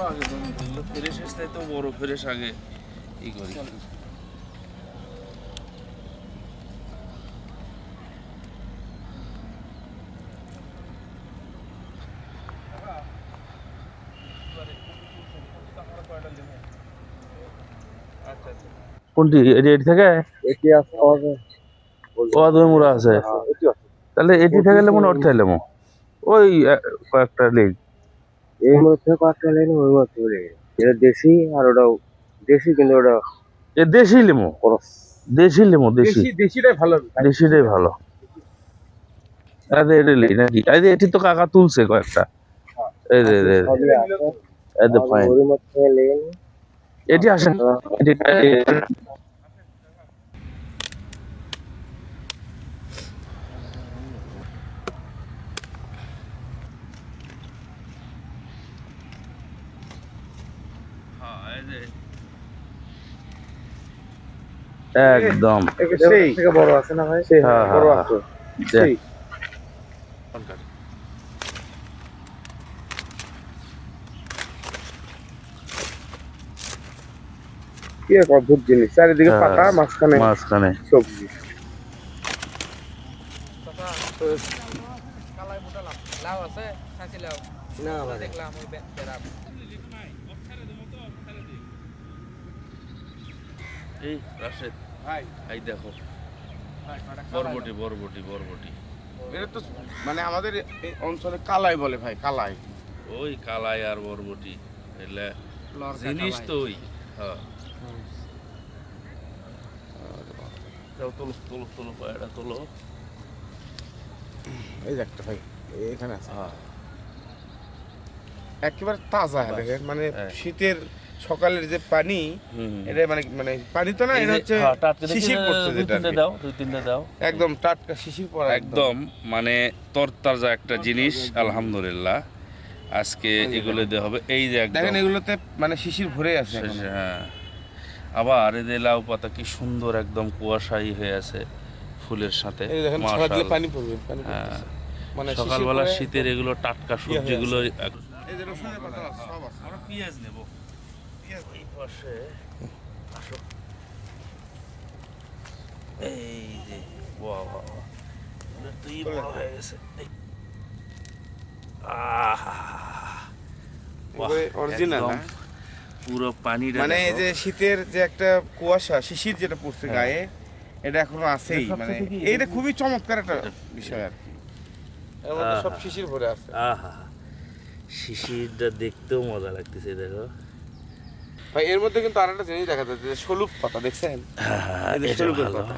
চলো আগে তুমি ফ্রেশ আসতে তো বড় ফ্রেশ আগে ই করি। কোনটি এটি থেকে এটি আছে আমাদের দুই মুড়া আছে, তাহলে এটি থেকে লেমন ওর থেকে লেমন ওই কয়েকটা লেগ এই মধ্যে কয়েকটা লাইন ওই মধ্যে এটা দেশি আর ওটাও দেশি, কিন্তু ওটা এ দেশি লেমু, খরচ। দেশি লেমু, দেশি দেশিটাই ভালো, দেশিটাই ভালো। নাকি এটি তো কাকা তুলছে কয়েকটা, এই যে ফাইন ওর মধ্যে লাইন এটি আসেন এটি একদম সেই থেকে বড় আছে না ভাই? সেই হ্যাঁ, বড় হ্যাঁ, আছে দেখ। সেই। কি এক অদ্ভুত জিনিস, চারিদিকে হ্যাঁ, পাতা, মাঝখানে মাঝখানে সবজি। না ভাই এই রাশেদ ভাই এই দেখো বরবটি বরবটি বরবটি এটা তো মানে আমাদের এই অঞ্চলে কালাই বলে ভাই, কালাই। ওই কালাই আর বরবটি এলে জিনিস তো ওই। হ্যাঁ যাও তোলো তোলো তোলো পায়রা তোলো। এই যে একটা ভাই এখানে আছে, হ্যাঁ একেবারে তাজা দেখেন, মানে হ্যাঁ। শীতের সকালের যে পানি, এটা মানে মানে পানি তো না, এটা হচ্ছে শিশির পড়ছে যেটা আর কি। দাও দুই তিনটে দাও একদম টাটকা শিশির পড়া একদম মানে তরতাজা একটা জিনিস। আলহামদুলিল্লাহ আজকে এগুলো দেওয়া হবে। এই যে একদম দেখেন এগুলোতে মানে শিশির ভরে আছে এখনো। শেষে, হ্যাঁ আবার এই যে লাউ পাতা কি সুন্দর একদম কুয়াশাই হয়ে আছে ফুলের সাথে। এই দেখেন ছড়া দিলে পানি পড়বে, পানি হ্যাঁ পড়তেছে। মানে সকালবেলা শিশির পড়ে শীতের এগুলো টাটকা ইয়ে হয়ে সবজিগুলো। এই যে রসুনের পাতা সব আছে। আমরা পেঁয়াজ নেব, পেঁয়াজ এই পাশে আসো। এই যে বাহ বাহ বাহ, এটা তো ই বড় হয়ে গেছে। আহা এবারে অরিজিনাল না, পুরো পানিটা মানে এই দেখো। যে শীতের যে একটা কুয়াশা শিশির যেটা পড়ছে গায়ে, এটা এখনো আছেই। এটা মানে সবচেয়ে কি- এইটা খুবই চমৎকার একটা বিষয় আর কি। এর মধ্যে সব আহা। শিশির ভরে আছে। আহা শিশিরটা দেখতেও মজা লাগতেছে দেখো। ভাই এর মধ্যে কিন্তু আরেকটা জিনিস দেখা যাচ্ছে, যে শলুক পাতা দেখছেন? এই যে এটা শলুকের ভালো, পাতা।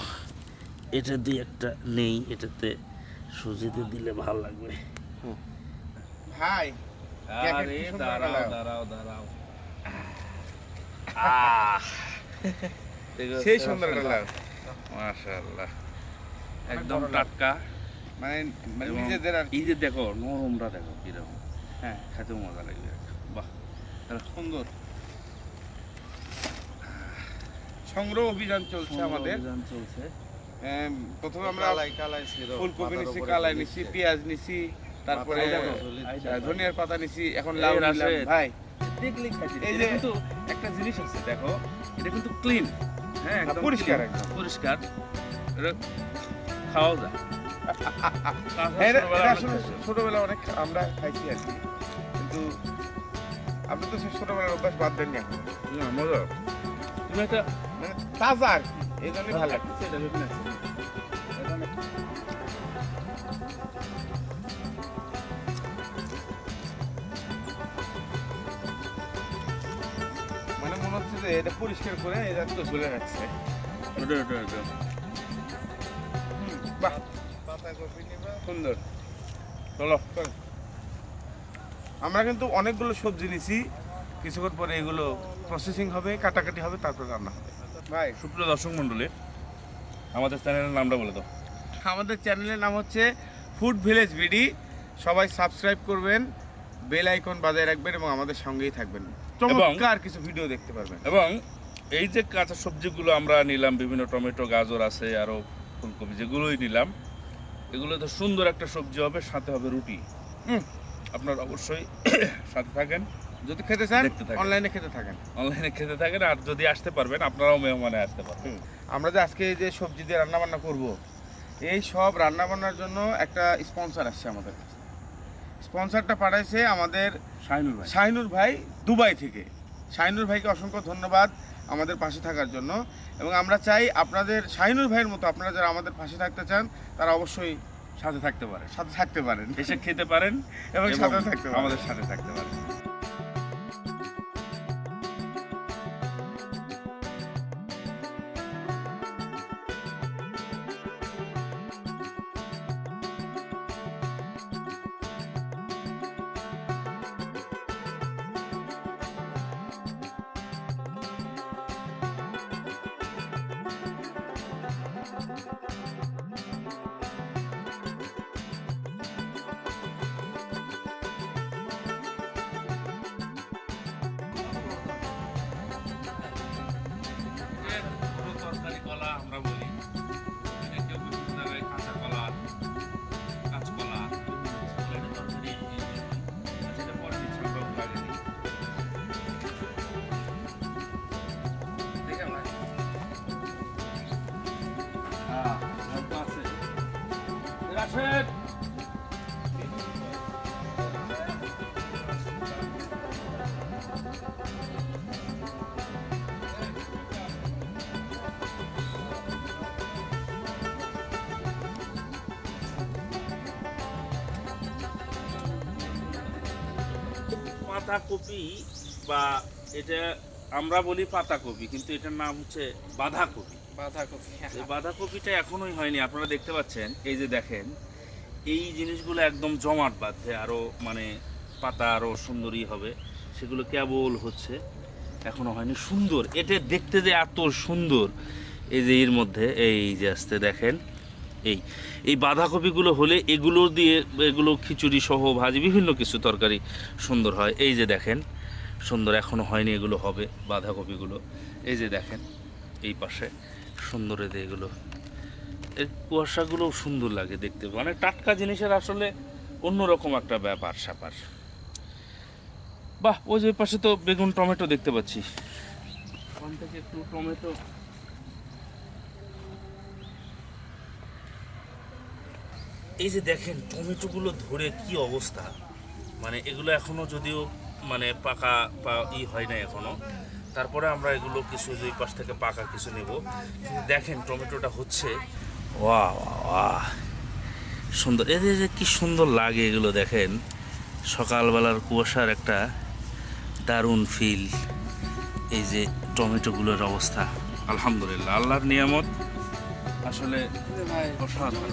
এটা দিয়ে একটা নেই, এটাতে সুজিতে দিলে ভালো লাগবে। ভাই আরে কি সুন্দর দাঁড়াও লাউ। দাঁড়াও দাঁড়াও সেই সুন্দর একটা লাউ। মাশাআল্লাহ একদম টাটকা। মানে মানে এবং নিজেদের আর কি। এই যে দেখো নরমটা দেখো কিরকম, হ্যাঁ খেতে মজা লাগবে একটা। বাহ সুন্দর। সংগ্রহ অভিযান চলছে আমাদের। অভিযান চলছে। প্রথমে আমরা ফুলকপি নিছি, কালাই নিছি, পেঁয়াজ নিছি, তারপরে ধনিয়ার পাতা নিছি, এখন লাউ এই নিলাম। রাশেদ। ভাই দেখলেই খাইতে এই এই যে যে কিন্তু একটা জিনিস আছে দেখো, এটা কিন্তু ক্লিন, হ্যাঁ একদম পরিষ্কার clean, একদম। পরিষ্কার। এটা খাওয়া যায়। হ্যাঁ, এটা ছোটবেলায় অনেক আসলে খাইছি। ছোটবেলা অনেক আমরা খাইছি আর কি, কিন্তু আপনি তো সেই ছোটবেলার অভ্যাস বাদ দেননি এখন। না, মজা। তুমি একটা মানে তাজা আর কি, এই জন্যই ভালো লাগছে। এটা ভেবে নাও। মানে মনে হচ্ছে যে এটা পরিষ্কার করে এটা তো ঝুলে রাখছে। এটা। বাহ সুন্দর। চলো চল। আমরা কিন্তু অনেকগুলো সবজি নিছি, কিছুক্ষণ পরে এগুলো প্রসেসিং হবে, কাটাকাটি হবে, তারপর রান্না হবে। ভাই সুপ্রিয় দর্শক মণ্ডলী, আমাদের চ্যানেলের নামটা বলে দাও। আমাদের চ্যানেলের নাম হচ্ছে ফুড ভিলেজ বিডি। সবাই সাবস্ক্রাইব করবেন, বেল আইকন বাজায় রাখবেন এবং আমাদের সঙ্গেই থাকবেন। চমৎকার কিছু ভিডিও দেখতে পারবেন। এবং এই যে কাঁচা সবজিগুলো আমরা নিলাম, বিভিন্ন টমেটো, গাজর আছে, আরও ফুলকপি, যেগুলোই নিলাম, এগুলো তো সুন্দর একটা সবজি হবে, সাথে হবে রুটি। আপনারা অবশ্যই সাথে থাকেন। যদি খেতে চান দেখতে থাকেন। অনলাইনে খেতে থাকেন। অনলাইনে খেতে থাকেন, আর যদি আসতে পারবেন আপনারাও মেহমানে আসতে পারবেন। আমরা যে আজকে এই যে সবজি দিয়ে রান্না বান্না করব, এই সব রান্না বান্নার জন্য একটা স্পন্সর আসছে আমাদের কাছে। স্পন্সরটা পাঠাইছে আমাদের শাহিনুর ভাই। শাহিনুর ভাই দুবাই থেকে। শাহিনুর ভাইকে অসংখ্য ধন্যবাদ আমাদের পাশে থাকার জন্য, এবং আমরা চাই আপনাদের শাহিনুর ভাইয়ের মতো আপনারা যারা আমাদের পাশে থাকতে চান তারা অবশ্যই সাথে থাকতে পারেন, সাথে থাকতে পারেন এসে খেতে পারেন এবং এবং সাথে থাকতে পারেন। আমাদের সাথে থাকতে পারেন। পুরো তরকারি কলা আমরা বলি, এটা কেউ বিভিন্ন জায়গায় কাঁচা কলা, কাঁচকলা, বিভিন্ন কিছু বলে এটা তরকারি এই জন্যই। আর সেটা পরে দিচ্ছি আমরা ওগুলো আগে দিই। দেখে ভাই? হ্যাঁ, ঝাল তো আছে। এর আসেন। পাতাকপি, বা এটা আমরা বলি পাতাকপি, কিন্তু এটার নাম হচ্ছে বাঁধাকপি। এই বাঁধাকপিটা এখনোই হয়নি, আপনারা দেখতে পাচ্ছেন। এই যে দেখেন, এই জিনিসগুলো একদম জমাট বাঁধবে, আরও মানে পাতা আরও সুন্দরই হবে, সেগুলো কেবল হচ্ছে, এখনো হয়নি। সুন্দর, এটা দেখতে যে এত সুন্দর। এই যে এর মধ্যে এই যে আসতে দেখেন, এই এই বাঁধাকপিগুলো হলে এগুলো দিয়ে, এগুলো খিচুড়ি সহ ভাজি বিভিন্ন কিছু তরকারি সুন্দর হয়। এই যে দেখেন সুন্দর, এখনো হয়নি, এগুলো হবে বাঁধাকপিগুলো। এই যে দেখেন এই পাশে সুন্দর, এই যে এগুলো, এর কুয়াশাগুলোও সুন্দর লাগে দেখতে, মানে টাটকা জিনিসের আসলে অন্যরকম একটা ব্যাপার স্যাপার। বাহ, ওই যে পাশে তো বেগুন টমেটো দেখতে পাচ্ছি, ওখান থেকে একটু টমেটো। এই যে দেখেন টমেটোগুলো ধরে কি অবস্থা, মানে এগুলো এখনো যদিও মানে পাকা হয় না এখনো, তারপরে আমরা এগুলো কিছু দুই পাশ থেকে পাকা কিছু নেব। কিন্তু দেখেন টমেটোটা হচ্ছে, ওয়া সুন্দর, এদের যে কি সুন্দর লাগে এগুলো দেখেন। সকালবেলার কুয়াশার একটা দারুণ ফিল। এই যে টমেটোগুলোর অবস্থা, আলহামদুলিল্লাহ, আল্লাহর নিয়ামত আসলে অসাধারণ।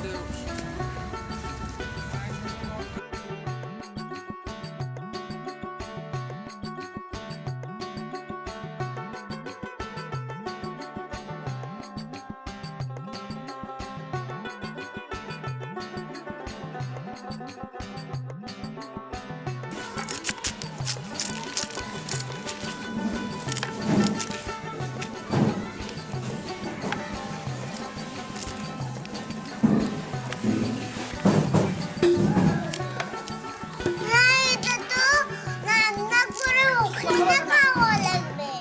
না, এটা তো রান্না করে ওখানে খাওয়া লাগবে।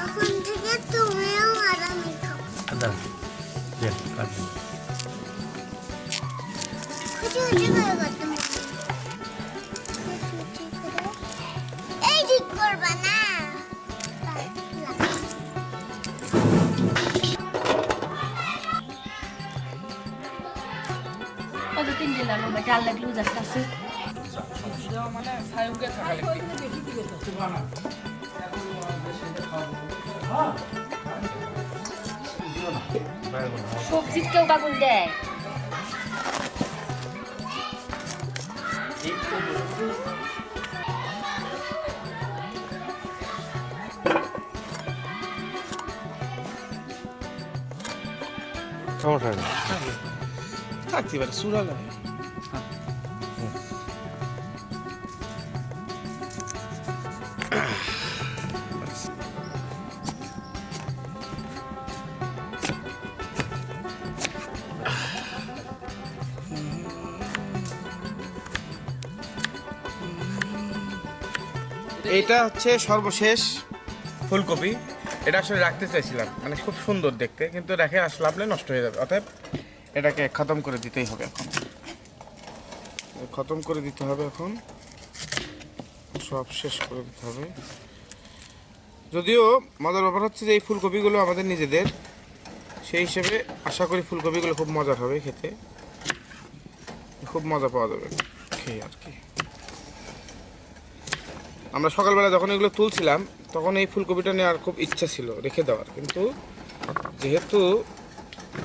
এখন থেকে তুমিও আর আমি খাবো। খুশি খুশি করে করতে হবে। খুশি করে। এই ঠিক করবা না। কতদিন দিলাম আমার ডাল লাগলেও যাচ্ছে সবজি কেউ বাগুন দেয় সমস্যা নেই, থাকতে পারে, চূড়া লাগে। এইটা হচ্ছে সর্বশেষ ফুলকপি। এটা আসলে রাখতে চাইছিলাম, মানে খুব সুন্দর দেখতে, কিন্তু রেখে আসলে আপনি নষ্ট হয়ে যাবে। অতএব এটাকে খতম করে দিতেই হবে। এখন খতম করে দিতে হবে, এখন সব শেষ করে দিতে হবে। যদিও মজার ব্যাপার হচ্ছে যে এই ফুলকপিগুলো আমাদের নিজেদের, সেই হিসেবে আশা করি ফুলকপিগুলো খুব মজার হবে খেতে, খুব মজা পাওয়া যাবে খেয়ে আর কি। আমরা সকালবেলা যখন এগুলো তুলছিলাম তখন এই ফুলকপিটা নেওয়ার খুব ইচ্ছা ছিল রেখে দেওয়ার, কিন্তু যেহেতু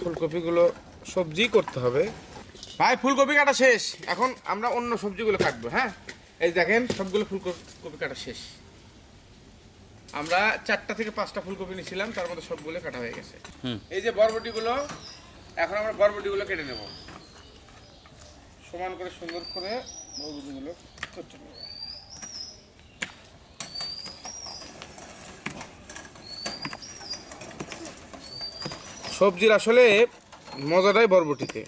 ফুলকপিগুলো সবজি করতে হবে। ভাই ফুলকপি কাটা শেষ, এখন আমরা অন্য সবজিগুলো কাটবো। হ্যাঁ, এই দেখেন সবগুলো ফুলকপি কাটা শেষ। আমরা 4টা থেকে 5টা ফুলকপি নিয়েছিলাম, তার মধ্যে সবগুলো কাটা হয়ে গেছে। এই যে বরবটিগুলো, এখন আমরা বরবটিগুলো কেটে নেব সমান করে, সুন্দর করে বরবটিগুলো করতে নেব। সবজির আসলে মজাটাই বরবটিতে।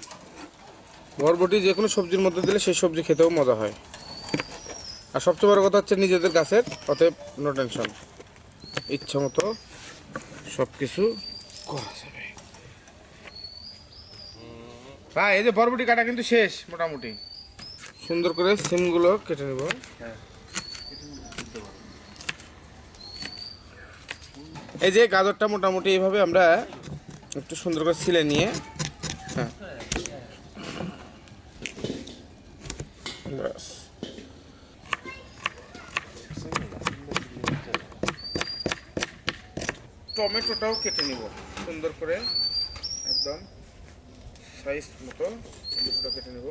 বরবটি যে কোনো সবজির মধ্যে দিলে সেই সবজি খেতেও মজা হয়। আর সবচেয়ে বড় কথা হচ্ছে নিজেদের গাছের, অতএব নো টেনশন, ইচ্ছা মতো সব কিছু করা যাবে। ভাই এই যে বরবটি কাটা কিন্তু শেষ মোটামুটি। সুন্দর করে সিমগুলো কেটে নেব। এই যে গাজরটা মোটামুটি এইভাবে আমরা একটু সুন্দর করে ছিলে নিয়ে, হ্যাঁ ব্যাস। টমেটোটাও কেটে নিব সুন্দর করে, একদম সাইজ মতো টমেটোটা কেটে নেব।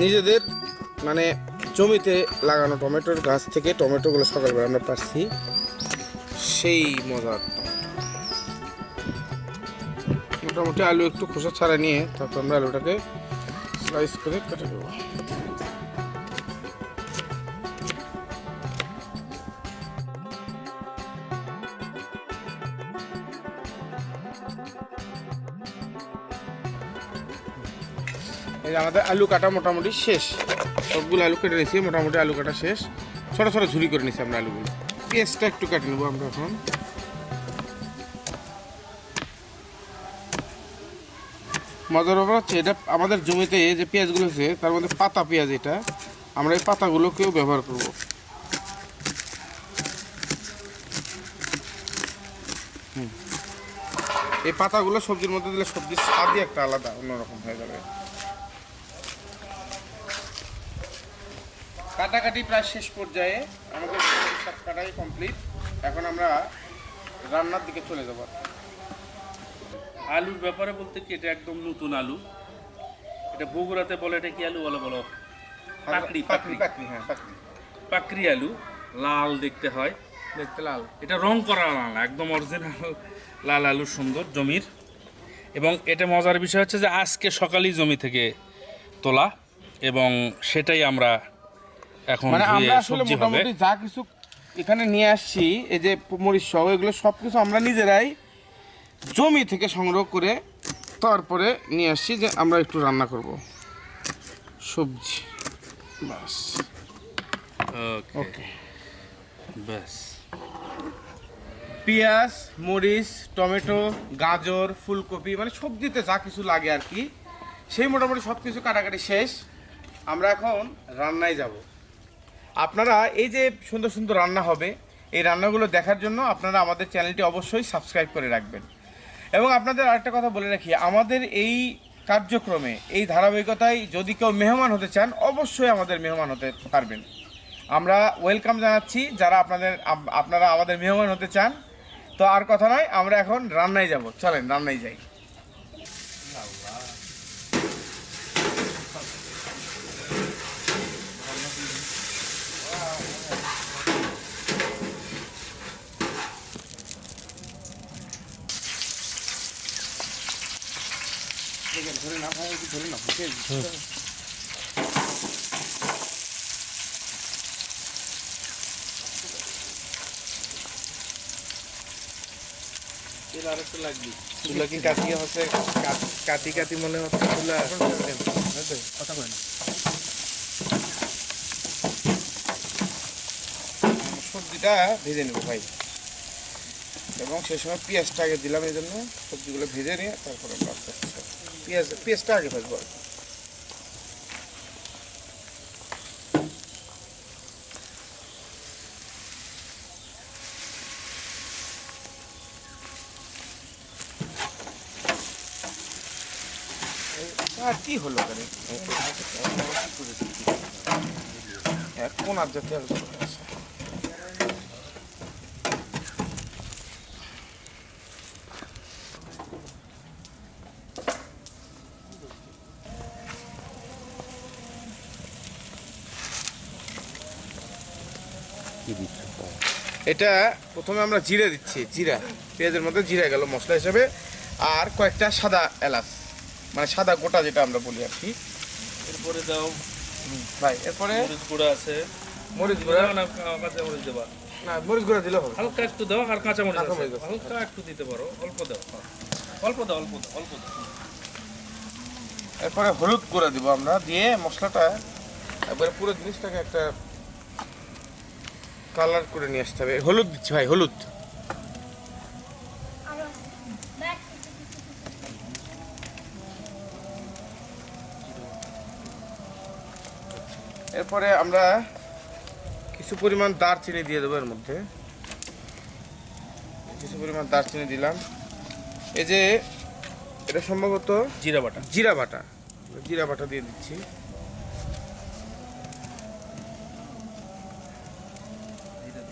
নিজেদের মানে জমিতে লাগানো টমেটোর গাছ থেকে টমেটোগুলো সকালবেলা আমরা পাচ্ছি, সেই মজার টমেটো। মোটামুটি আলু একটু খোসা ছাড়া নিয়ে তারপর আমরা আলুটাকে স্লাইস করে কেটে দেবো। এই যে আমাদের আলু কাটা মোটামুটি শেষ, সবগুলো আলু কেটে নিয়েছি, মোটামুটি আলু কাটা শেষ। ছোটো ছোটো ঝুরি করে নিয়েছি আমরা আলুগুলো। পেঁয়াজটা একটু কেটে নেবো আমরা এখন। মজার ব্যাপার হচ্ছে এটা আমাদের জমিতে যে পেঁয়াজগুলো আছে তার মধ্যে পাতা পেঁয়াজ, এটা আমরা এই পাতাগুলোকেও ব্যবহার করব। এই পাতাগুলো সবজির মধ্যে দিলে সবজির স্বাদই একটা আলাদা অন্যরকম হয়ে যাবে। কাটাকাটি প্রায় শেষ পর্যায়ে, আমাদের সব কাটাই কমপ্লিট। এখন আমরা রান্নার দিকে চলে যাব। আলুর ব্যাপারে বলতে কি, এটা একদম নতুন আলু। এটা বগুড়াতে বলে, এটা কি আলু বলো বলো? পাকড়ি। হ্যাঁ পাকড়ি। পাকড়ি আলু, লাল দেখতে হয়, দেখতে লাল। এটা রং করা লাল না, একদম অরিজিনাল লাল আলু, সুন্দর জমির। এবং এটা মজার বিষয় হচ্ছে যে আজকে সকালেই জমি থেকে তোলা, এবং সেটাই আমরা এখন মানে ধুয়ে আমরা আসলে সবজি হবে। মোটামুটি যা কিছু এখানে নিয়ে আসছি, এই যে মরিচ সহ, এগুলো সব কিছু আমরা নিজেরাই জমি থেকে সংগ্রহ করে তারপরে নিয়ে আসছি যে আমরা একটু রান্না করব সবজি। বাস, ওকে, ব্যাস। পেঁয়াজ, মরিচ, টমেটো, গাজর, ফুলকপি, মানে সবজিতে যা কিছু লাগে আর কি, সেই মোটামুটি সব কিছু কাটাকাটি শেষ। আমরা এখন রান্নায় যাব। আপনারা এই যে সুন্দর সুন্দর রান্না হবে, এই রান্নাগুলো দেখার জন্য আপনারা আমাদের চ্যানেলটি অবশ্যই সাবস্ক্রাইব করে রাখবেন। এবং আপনাদের আরেকটা কথা বলে রাখি, আমাদের এই কার্যক্রমে, এই ধারাবাহিকতায় যদি কেউ মেহমান হতে চান, অবশ্যই আমাদের মেহমান হতে পারবেন। আমরা ওয়েলকাম জানাচ্ছি যারা আপনারা আমাদের মেহমান হতে চান। তো আর কথা নয়, আমরা এখন রান্নায় যাব। চলেন রান্নায় যাই। ধরে না ভাই, ধরে না। আরেকটু লাগবে। তুলা কি কাটি হচ্ছে, কাটি মনে হচ্ছে তুলা কথা বলে না। এটা ভেজে নেব ভাই, এবং সেই সময় পেঁয়াজটা আগে দিলাম, এই জন্য সবজিগুলো ভেজে নিয়ে তারপরে আমরা আস্তে আস্তে পেঁয়াজটা আগে ভাজবো। আর কি হলো কোন আর জাতীয় এটা প্রথমে আমরা জিরা দিচ্ছি, জিরা পেঁয়াজের মধ্যে জিরা গেল মশলা হিসেবে, আর কয়েকটা সাদা এলাচ, মানে সাদা গোটা যেটা আমরা বলি আর কি। এরপরে দাও ভাই, এরপরে মরিচ গুঁড়া আছে, মরিচ গুঁড়া না কাঁচা মরিচ দেবা, না মরিচ গুঁড়া দিলে হবে, হালকা একটু দাও, আর কাঁচা মরিচ কাঁচা আছে, মরিচ আছে। হালকা একটু দিতে পারো, অল্প দাও, অল্প দাও, অল্প দাও, অল্প দাও। এরপরে হলুদ গুঁড়া দিব আমরা, দিয়ে মশলাটা একবারে পুরো জিনিসটাকে একটা কালার করে নিয়ে আসতে হবে। হলুদ দিচ্ছি ভাই, হলুদ। এরপরে আমরা কিছু পরিমাণ দারচিনি দিয়ে দেবো এর মধ্যে, কিছু পরিমাণ দারচিনি দিলাম। এই যে এটা সম্ভবত জিরা বাটা, জিরা বাটা, জিরা বাটা দিয়ে দিচ্ছি।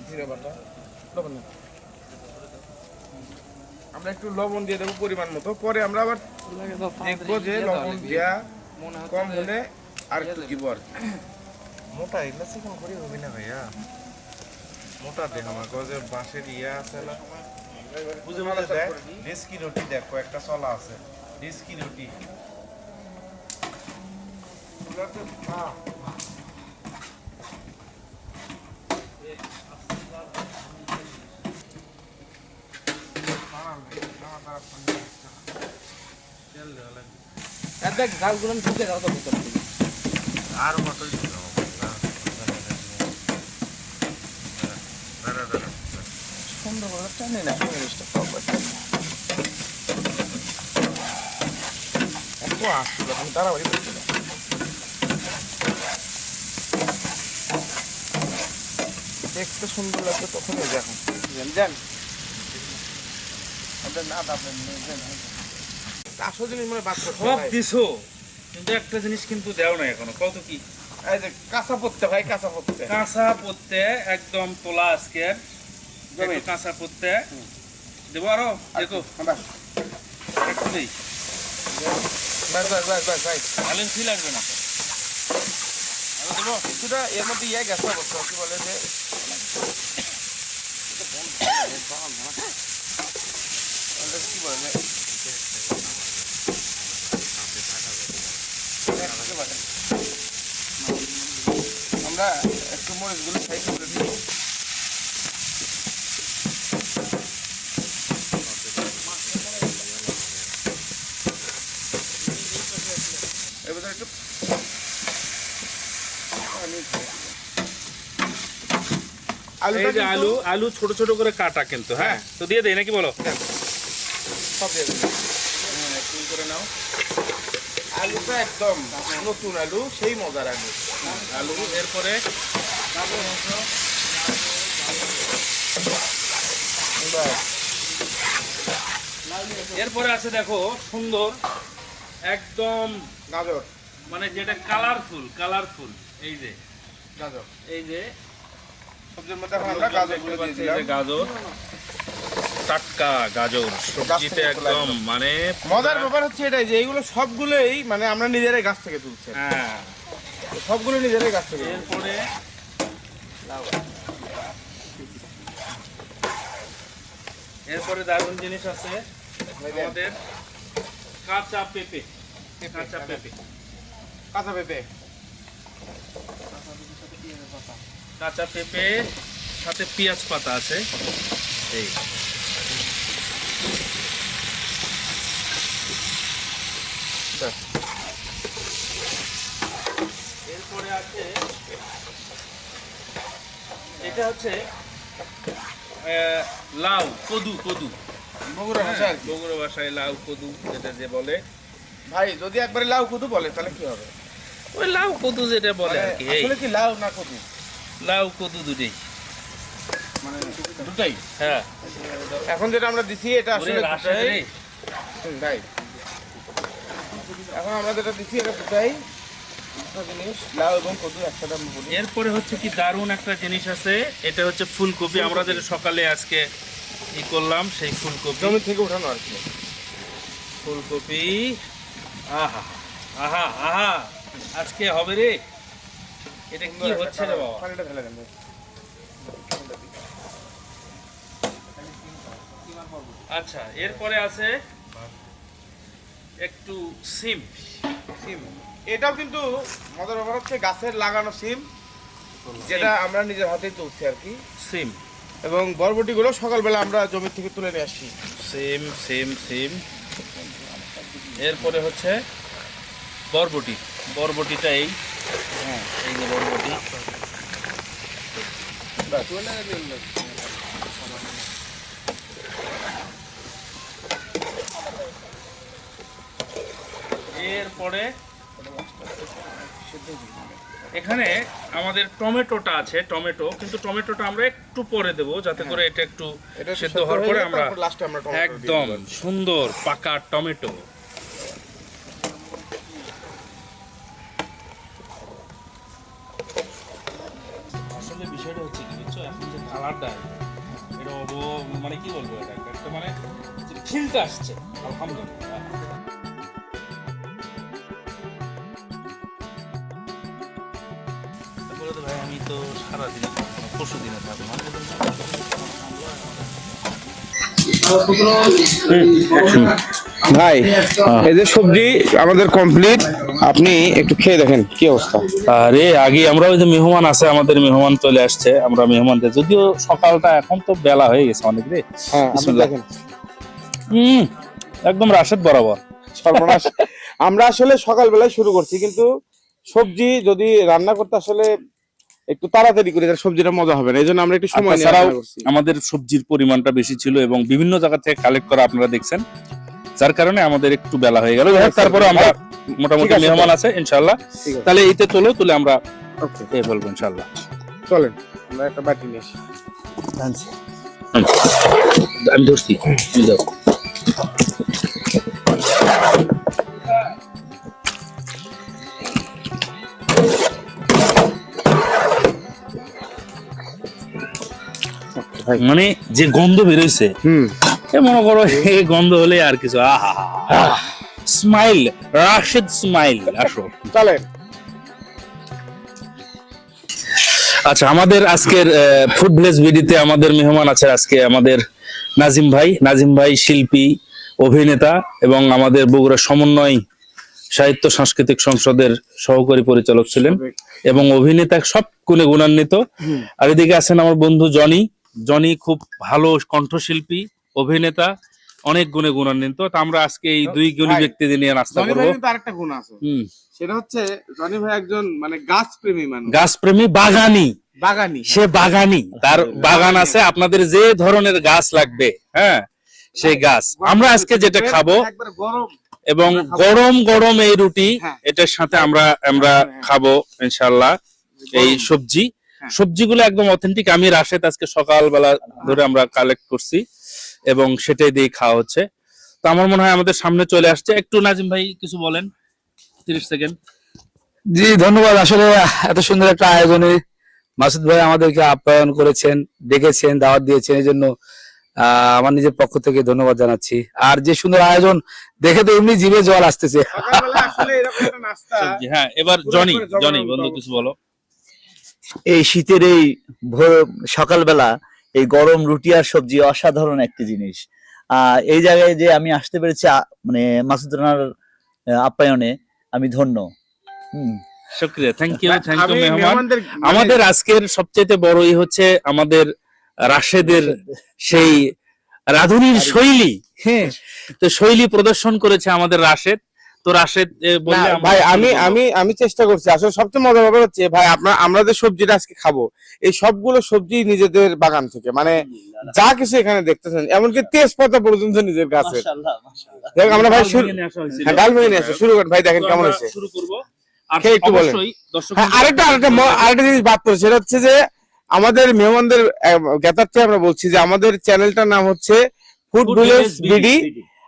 জিরা বাটা, লবণ দাও। আমরা একটু লবণ দিয়ে দেবো পরিমাণ মতো, পরে আমরা আবার দেখবো যে লবণ দেওয়া কম হলে আর একটু দিব আর কি। মোটা এগুলো চিকন করে হবে না ভাইয়া, মোটা দেখ আমার যে বাঁশের ইয়া আছে না, বুঝে ভালো দেখ ডেস্কি রুটি দেখ কয়েকটা চলা আছে, ডেস্কি রুটি দেখ ঝালগুলো ঢুকে যাও তো ভিতর থেকে। আর মতোই দিতে হবে। সুন্দর করে টানে না জিনিসটা প্রপার এত আসছিল, আমি তাড়াতাড়ি করছি না। দেখতে সুন্দর লাগবে তখনই দেখুন জান না আসল জিনিস মনে বাদ করতে সব হয়। দিছো, কিন্তু একটা জিনিস কিন্তু দেও না এখনো, কত কি এই যে কাঁচা পত্তে ভাই, কাঁচা পত্তে কাঁচা পত্তে একদম তোলা আজকের, একটু কাঁচা পত্তে দেবো, আরো দেখো একটু দেই, বাস বাস বাস বাস ভাই, ভালো কি লাগবে না, আরো দেবো। কিছুটা এর মধ্যে ইয়ে গেছে অবশ্য, কি বলে যে কি বলে আমরা একটু মরিচগুলো সাইড করে দিই। এবার একটু এই যে আলু, আলু ছোট ছোট করে কাটা কিন্তু, হ্যাঁ তো দিয়ে দেই নাকি বলো, সব দিয়ে দেবেন করে নাও। আলুটা একদম নতুন আলু, সেই মজার আলু। আলু এরপরে এরপরে আছে দেখো সুন্দর একদম গাজর, মানে যেটা কালারফুল, কালারফুল, এই যে গাজর এই যে সবজির মধ্যে এখন আমরা গাজরগুলো দিয়ে দিলাম। গাজর, টাটকা গাজর, সবজিতে একদম মানে মজার ব্যাপার হচ্ছে এটাই যে এইগুলো সবগুলোই মানে আমরা নিজেরাই গাছ থেকে তুলছি, হ্যাঁ। সবগুলো নিজেরাই গাছ থেকে। এরপরে এরপরে দারুণ জিনিস আছে আমাদের, কাঁচা পেঁপে, কাঁচা পেঁপে, কাঁচা পেঁপে, কাঁচা পেঁপে সাথে পেঁয়াজ পাতা আছে, এই এরপরে আছে এটা হচ্ছে লাউ কদু কদু বগুড়া ভাষা আর কি। বগুড়া ভাষায় লাউ কদু যেটা যে বলে, ভাই যদি একবারে লাউ কদু বলে তাহলে কি হবে? ওই লাউ কদু যেটা বলে আর কি, এই আসলে কি লাউ না কদু? লাউ কদু দুটোই। মানে দুটাই। হ্যাঁ এখন যেটা আমরা দিছি এটা আসলে ওরে রাশেদ দুটাই। রে। ভাই এখন আমরা যেটা দিছি এটা দুটাই দুটো জিনিস, লাউ এবং কদু একসাথে আমরা বলি। এরপরে হচ্ছে কি দারুণ একটা জিনিস আছে, এটা হচ্ছে ফুলকপি। আমরা যেটা সকালে আজকে ই করলাম সেই ফুলকপি। জমি থেকে উঠানো আর কি। ফুলকপি, আহা আহা আহা, আজকে হবে রে। এটা কি হচ্ছে রে বাবা? পানিটা ঢেলে দেন ভাই। আচ্ছা, এরপরে আছে একটু সিম। সিম, এটাও কিন্তু মজার ব্যাপার হচ্ছে গাছের লাগানো সিম, যেটা আমরা নিজের হাতেই তুলছি আর কি। সিম এবং বরবটিগুলো সকালবেলা আমরা জমি থেকে তুলে নিয়ে আসি। সিম সিম সিম। এরপরে হচ্ছে বরবটি। বরবটিটা এই, হ্যাঁ এই যে বরবটি। এরপরে এখানে আমাদের টমেটোটা আছে, টমেটো, কিন্তু টমেটোটা আমরা একটু পরে দেব যাতে করে এটা একটু এটা সেদ্ধ হওয়ার পরে আমরা লাস্টে আমরা টমেটো দিয়ে একদম দেব। সুন্দর পাকা টমেটো। আসলে বিষয়টা হচ্ছে কি বুঝছো, এখন যে কালারটা এটা মানে কি বলবো, এটা একটা মানে ফিলটা আসছে আলহামদুলিল্লাহ। তারপরে তো ভাই আমি তো সারাদিনে পরশু দিনে থাকবো না। ভাই এই যে সবজি আমাদের কমপ্লিট, আপনি একটু খেয়ে দেখেন কি অবস্থা। আরে আগে আমরা ওই যে মেহমান আছে, আমাদের মেহমান চলে আসছে, আমরা মেহমানদের, যদিও সকালটা এখন তো বেলা হয়ে গেছে অনেক রে। হ্যাঁ আপনি বিসমিল্লাহ। দেখেন একদম রাশেদ বরাবর। সর্বনাশ। আমরা আসলে সকালবেলায় শুরু করছি, কিন্তু সবজি যদি রান্না করতে আসলে একটু তাড়াতাড়ি করে, তাহলে সবজিটা মজা হবে না, এই জন্য আমরা একটু সময় নিয়ে তাছাড়াও রান্না করছি। আমাদের সবজির পরিমাণটা বেশি ছিল এবং বিভিন্ন জায়গা থেকে কালেক্ট করা আপনারা দেখছেন, যার কারণে আমাদের একটু বেলা হয়ে গেল। তারপরে আমরা মোটামুটি ঠিক আছে, মেহমান আছে ইনশাআল্লাহ, ঠিক আছে। তাহলে এইতে তুলে আমরা ওকে খেয়ে ফেলবো ইনশাআল্লাহ। চলেন আমরা একটা বাটি নিয়ে আসি। আমি ধরছি, তুমি যাও। মানে যে গন্ধ বেরোইছে, মনে করো এই গন্ধ হলে আর কিছু, আহা স্মাইল, রাশেদ স্মাইল। আসো চলেন। আচ্ছা, আমাদের আজকের ফুড ভিলেজ বিডিতে আমাদের মেহমান আছে আজকে আমাদের নাজিম ভাই। নাজিম ভাই শিল্পী, অভিনেতা এবং আমাদের বগুড়া সমন্বয় সাহিত্য সাংস্কৃতিক সংসদের সহকারী পরিচালক ছিলেন এবং অভিনেতা, সব গুণে গুণান্বিত। আর এদিকে আছেন আমার বন্ধু জনি। জনি খুব ভালো কণ্ঠশিল্পী, অভিনেতা, অনেক গুণে গুণান্বিত। তো আমরা আজকে এই দুই গুণী ভাই, ব্যক্তিদের নিয়ে নাস্তা জনি করবো। ভাই কিন্তু আরেকটা গুণ আছে, সেটা হচ্ছে জনি ভাই একজন মানে গাছ প্রেমী মানুষ, গাছপ্রেমী, বাগানি, বাগানি। সে বাগানি, তার বাগান আছে। আপনাদের যে ধরনের গাছ লাগবে, হ্যাঁ সেই গাছ। আমরা আজকে যেটা খাবো একবার গরম এবং গরম গরম এই রুটি, হ্যাঁ। এটার সাথে আমরা খাবো ইনশাআল্লাহ এই সবজি। সবজিগুলো একদম অথেন্টিক। আমি রাশেদ আজকে সকালবেলা ধরে আমরা কালেক্ট করছি এবং সেটাই দিয়ে খাওয়া হচ্ছে। তো আমার মনে হয় আমাদের সামনে চলে আসছে। একটু নাজিম ভাই কিছু বলেন, 30 সেকেন্ড। জি ধন্যবাদ। আসলে এত সুন্দর একটা আয়োজনে মাসুদ ভাই আমাদেরকে আপ্যায়ন করেছেন, ডেকেছেন, দাওয়াত দিয়েছেন, এই জন্য আমার নিজের পক্ষ থেকে ধন্যবাদ জানাচ্ছি। আর যে সুন্দর আয়োজন দেখে তো এমনি জিভে জল আসতেছে। সকালবেলা আসলে এরকম একটা নাস্তা। সবজি, হ্যাঁ। এবার জনি বন্ধু কিছু বলো। এই শীতের এই সকালবেলা এই গরম রুটি আর সবজি অসাধারণ একটি জিনিস। এই জায়গায় যে আমি আসতে পেরেছি, মানে মাসুদ রানার আপ্যায়নে আমি ধন্য। শুকরিয়া, থ্যাংক ইউ আমি মেহমান। মেহমানদের আমাদের আজকের সবচেয়ে বড়ই হচ্ছে আমাদের রাশেদের সেই রাঁধুনির শৈলী, হ্যাঁ, তো শৈলী প্রদর্শন করেছে আমাদের রাশেদ। তো রাশেদ বললে না, আমরা ভাই শুরু আমি করবো। আমি আমি চেষ্টা করছি। আসলে সবচেয়ে মজার ব্যাপার হচ্ছে ভাই আমরা যে সবজিটা আজকে খাবো এই সবগুলো সবজি নিজেদের বাগান থেকে, মানে যা কিছু এখানে দেখতেছেন এমনকি তেজপাতা পর্যন্ত নিজের গাছে। মাশাআল্লাহ, মাশাআল্লাহ। দেখ আমরা ভাই ডাল ভেঙে নিয়ে আসা হয়েছিল। ডাল ভেঙে নিয়ে আসি, শুরু করেন ভাই, দেখেন তো কেমন আমরা হয়েছে। শুরু করবো। আর খেয়ে একটু বলেন। অবশ্যই দর্শক হ্যাঁ, আরেকটা জিনিস বাদ পড়ে, সেটা হচ্ছে যে আমাদের মেহমানদের জ্ঞাতার্থে আমরা বলছি যে আমাদের চ্যানেলটার নাম হচ্ছে ফুড ভিলেজ বিডি।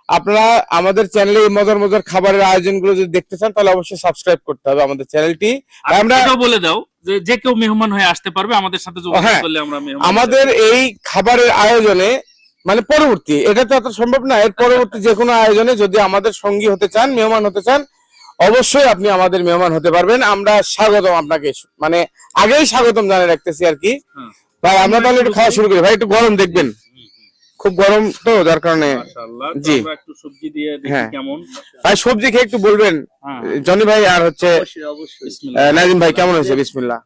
আপনারা আমাদের চ্যানেলে এই মজার মজার খাবারের আয়োজনগুলো যদি দেখতে চান তাহলে অবশ্যই সাবস্ক্রাইব করতে হবে আমাদের চ্যানেলটি। আর আমরা এটাও বলে দাও যে যে কেউ মেহমান হয়ে আসতে পারবে, আমাদের সাথে যোগাযোগ হ্যাঁ, করলে আমরা মেহমান আমাদের এই খাবারের আয়োজনে মানে পরবর্তী, এটা তো এত সম্ভব না, এর পরবর্তী যে কোনো আয়োজনে যদি আমাদের সঙ্গী হতে চান, মেহমান হতে চান, অবশ্যই আপনি আমাদের মেহমান হতে পারবেন। আমরা স্বাগতম আপনাকে, মানে আগেই স্বাগতম জানিয়ে রাখতেছি আর কি। হুম। ভাই আমরা তাহলে একটু খাওয়া শুরু করি। ভাই একটু গরম দেখবেন, খুব গরম তো, যার কারণে। মাশাআল্লাহ। তো জি। আমরা একটু সবজি দিয়ে দেখি হ্যাঁ। কেমন। ভাই সবজি খেয়ে একটু বলবেন হ্যাঁ। জনি ভাই আর হচ্ছে অবশ্যই, অবশ্যই। বিসমিল্লাহ। নাজিম ভাই কেমন হয়েছে? বিসমিল্লাহ।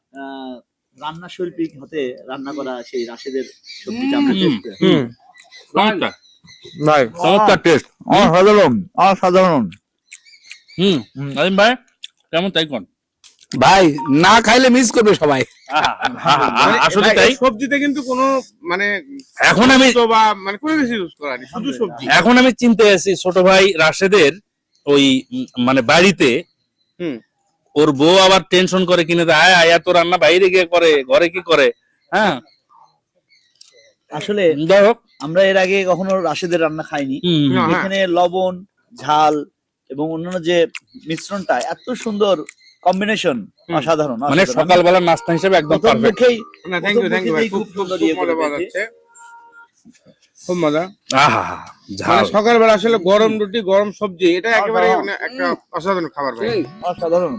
রান্না শৈল্পী হতে রান্না করা সেই রাশেদের সবজিটা আমরা টেস্ট করি। হুম, চমৎকার। ভাই চমৎকার টেস্ট। অসাধারণ, অসাধারণ। নাজিম ভাই কেমন তাই কোন? ভাই না খাইলে মিস করবে সবাই। আসলে ভাই, তাই। এই সবজিতে কিন্তু কোনো মানে এখন আমি তো বা মানে কোনো কিছু ইউজ করা নেই, শুধু সবজি। এখন আমি চিনতে আছি ছোট ভাই রাশেদের ওই মানে বাড়িতে হুম। ওর বউ আবার টেনশন করে কিনে দেয়, আয় আয়া তো রান্না বাইরে গিয়ে করে, ঘরে কি করে। হ্যাঁ, আসলে যাই হোক। আমরা এর আগে কখনো রাশেদের রান্না খাইনি। না, হ্যাঁ। এখানে লবণ, ঝাল এবং অন্যান্য যে মিশ্রণটা এত সুন্দর কম্বিনেশন, অসাধারণ। মানে অসাধারণ। সকালবেলা নাস্তা হিসেবে একদম প্রথম পারফেক্ট। মুখেই না, থ্যাংক ইউ ভাই, খুব খুব সুন্দর খুব ইয়ে করে মজা পাওয়া দিয়েছে। যাচ্ছে, খুব মজা। আহা মানে ঝাল। সকালবেলা আসলে গরম রুটি, গরম সবজি, এটা একেবারে মানে একটা অসাধারণ খাবার ভাই। অসাধারণ।